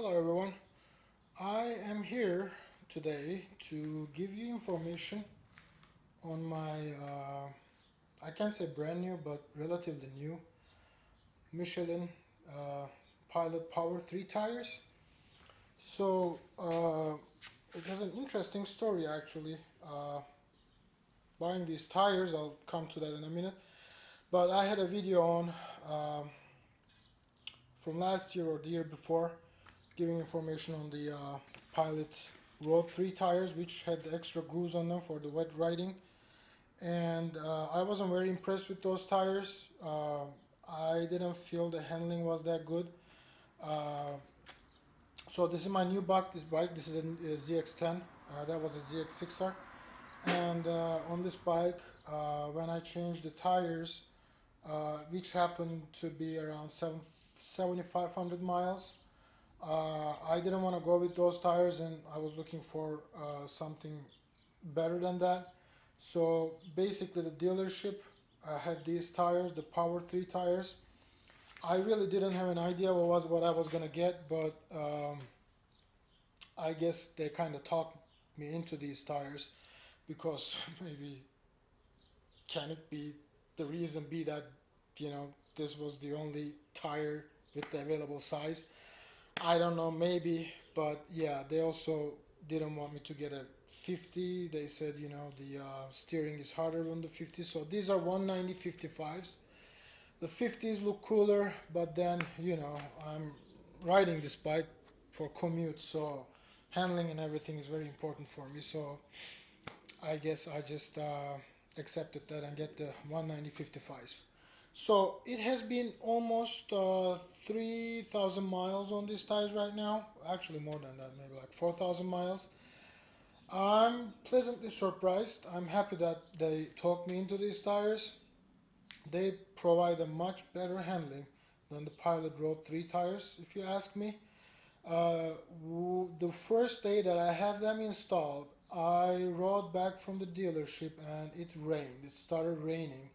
Hello everyone. I am here today to give you information on my, I can't say brand new, but relatively new Michelin Pilot Power 3 tires. So, it has an interesting story actually. Buying these tires, I'll come to that in a minute. But I had a video on from last year or the year before giving information on the Pilot Road 3 tires, which had extra grooves on them for the wet riding. And I wasn't very impressed with those tires. I didn't feel the handling was that good. So this is my new bike. This is a ZX10. That was a ZX6R. And on this bike, when I changed the tires, which happened to be around 7,500 miles, I didn't want to go with those tires, and I was looking for something better than that. So basically, the dealership had these tires, the Power 3 tires. I really didn't have an idea what I was gonna get, but I guess they kind of talked me into these tires because maybe can it be the reason be that this was the only tire with the available size? I don't know, maybe, but yeah, they also didn't want me to get a 50. They said, the steering is harder on the 50. So these are 190 55s. The 50s look cooler, but then, I'm riding this bike for commute, so handling and everything is very important for me. So I guess I just accepted that and get the 190 55s. So it has been almost 3,000 miles on these tires right now. Actually more than that, maybe like 4,000 miles. I'm pleasantly surprised. I'm happy that they talked me into these tires. They provide a much better handling than the Pilot Road 3 tires, if you ask me. The first day that I had them installed, I rode back from the dealership and it rained. It started raining.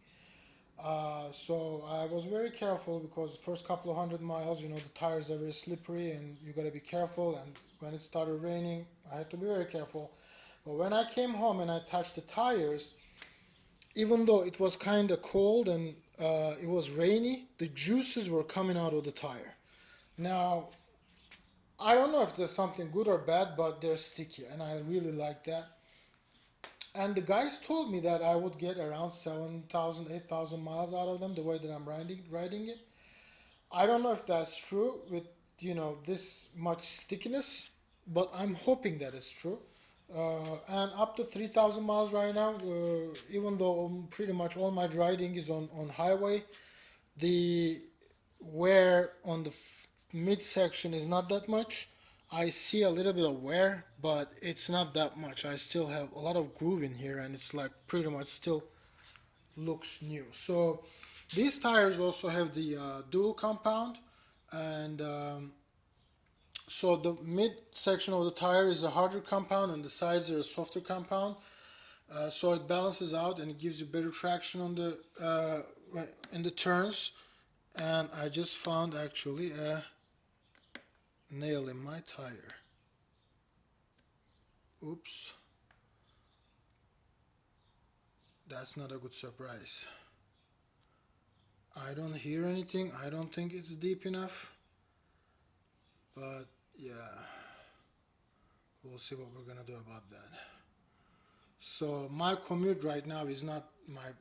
So I was very careful because the first couple of 100 miles, the tires are very slippery and you gotta be careful. And when it started raining, I had to be very careful. But when I came home and I touched the tires, even though it was kind of cold and it was rainy, the juices were coming out of the tire. Now, I don't know if there's something good or bad, but they're sticky, and I really like that. And the guys told me that I would get around 7,000, 8,000 miles out of them the way that I'm riding it. I don't know if that's true with, this much stickiness, but I'm hoping that it's true. And up to 3,000 miles right now, even though pretty much all my riding is on highway, the wear on the midsection is not that much. I see a little bit of wear, but it's not that much. I still have a lot of groove in here, and it's like pretty much still looks new. So these tires also have the dual compound, and so the mid section of the tire is a harder compound, and the sides are a softer compound. So it balances out and it gives you better traction on the in the turns. And I just found actually a nail in my tire. Oops. That's not a good surprise. I don't hear anything. I don't think it's deep enough. But yeah, we'll see what we're gonna do about that. So my commute right now is not my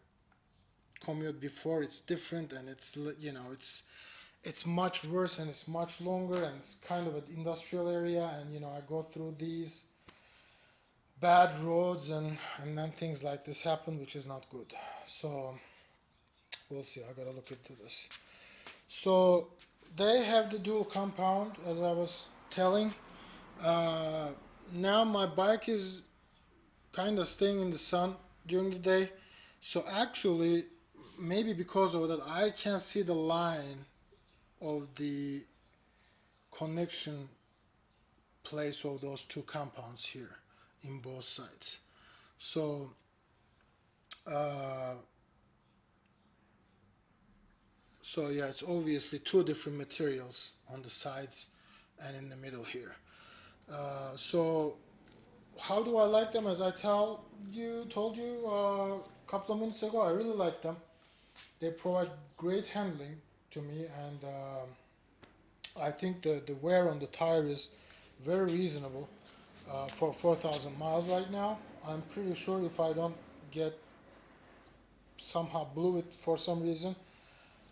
commute before. It's different, and it's much worse, and it's much longer, and it's kind of an industrial area, and I go through these bad roads, and then things like this happen, which is not good. So we'll see. I gotta look into this. So they have the dual compound, as I was telling. Now my bike is kind of staying in the sun during the day, so actually maybe because of that I can see the line of the connection place of those two compounds here in both sides. So yeah, it's obviously two different materials on the sides and in the middle here. So how do I like them? As I told you a couple of minutes ago, I really like them. They provide great handling to me, and I think the wear on the tire is very reasonable for 4,000 miles right now. I'm pretty sure if I don't get somehow blew it for some reason,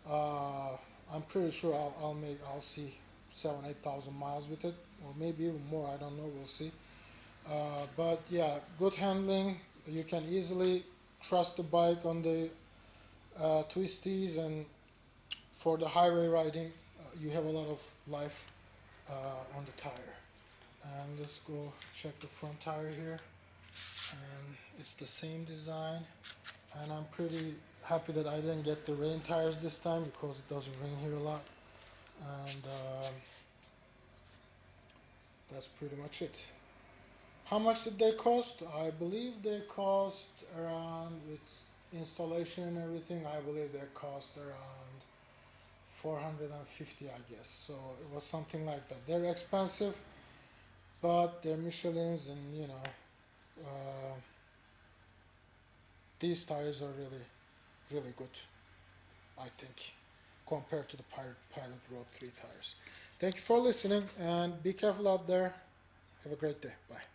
uh, I'm pretty sure I'll see 7,000 8,000 miles with it, or maybe even more. I don't know. We'll see. But yeah, good handling. You can easily trust the bike on the twisties, and for the highway riding, you have a lot of life on the tire. And let's go check the front tire here, and it's the same design. And I'm pretty happy that I didn't get the rain tires this time because it doesn't rain here a lot. And that's pretty much it. How much did they cost? I believe they cost around, with installation and everything, I believe they cost around 450, I guess. So it was something like that. They're expensive, but they're Michelins, and these tires are really, really good, I think, compared to the Pilot Road 3 tires. Thank you for listening, and be careful out there. Have a great day. Bye.